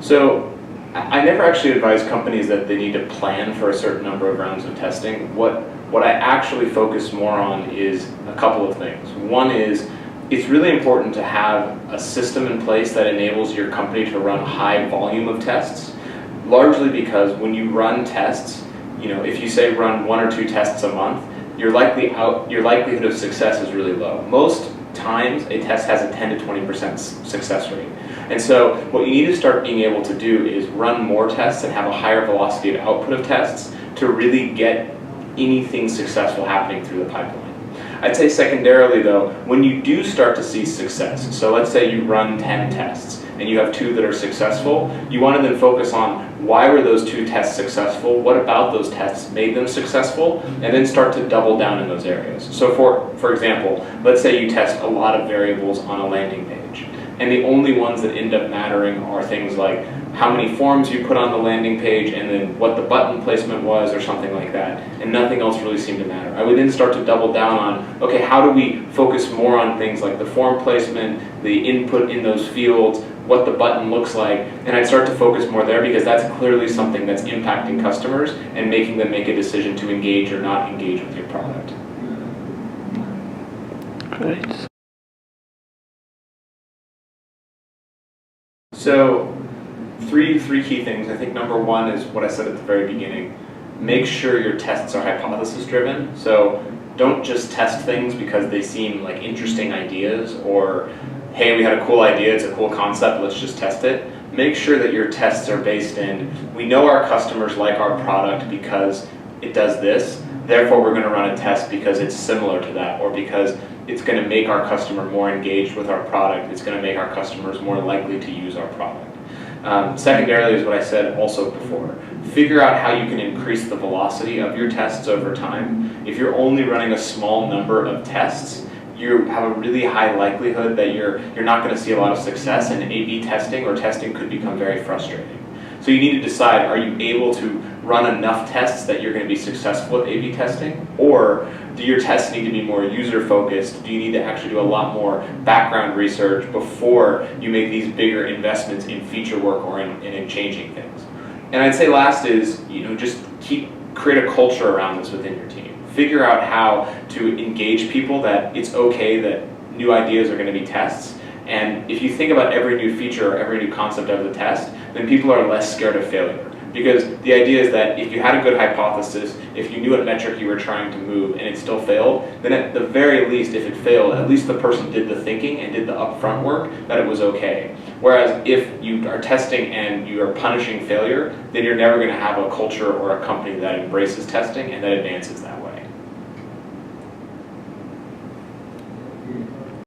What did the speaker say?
So I never actually advise companies that they need to plan for a certain number of rounds of testing. What I actually focus more on is a couple of things. One is, it's really important to have a system in place that enables your company to run a high volume of tests, largely because when you run tests, if you say run 1 or 2 tests a month, your likelihood of success is really low. Most times a test has a 10 to 20% success rate. And so what you need to start being able to do is run more tests and have a higher velocity of output of tests to really get anything successful happening through the pipeline. I'd say secondarily though, when you do start to see success, so let's say you run 10 tests and you have 2 that are successful, you want to then focus on why were those 2 tests successful, what about those tests made them successful, and then start to double down in those areas. So for example, let's say you test a lot of variables on a landing page, and the only ones that end up mattering are things like how many forms you put on the landing page and then what the button placement was or something like that, and nothing else really seemed to matter. I would then start to double down on, okay, how do we focus more on things like the form placement, the input in those fields, what the button looks like, and I'd start to focus more there because that's clearly something that's impacting customers and making them make a decision to engage or not engage with your product. Great. So, three key things. I think number one is what I said at the very beginning. Make sure your tests are hypothesis driven. So don't just test things because they seem like interesting ideas, or hey, we had a cool idea, it's a cool concept, let's just test it. Make sure that your tests are based in, we know our customers like our product because it does this, therefore we're going to run a test because it's similar to that, or because it's going to make our customer more engaged with our product, it's going to make our customers more likely to use our product. Secondarily is what I said also before. Figure out how you can increase the velocity of your tests over time. If you're only running a small number of tests, you have a really high likelihood that you're not going to see a lot of success, and A/B testing or testing could become very frustrating. So you need to decide, are you able to run enough tests that you're going to be successful at A/B testing? Or do your tests need to be more user-focused? Do you need to actually do a lot more background research before you make these bigger investments in feature work or in changing things? And I'd say last is, just create a culture around this within your team. Figure out how to engage people that it's okay that new ideas are going to be tests. And if you think about every new feature or every new concept of the test, then people are less scared of failure. Because the idea is that if you had a good hypothesis, if you knew what metric you were trying to move and it still failed, then at the very least, if it failed, at least the person did the thinking and did the upfront work that it was okay. Whereas if you are testing and you are punishing failure, then you're never going to have a culture or a company that embraces testing and that advances that way.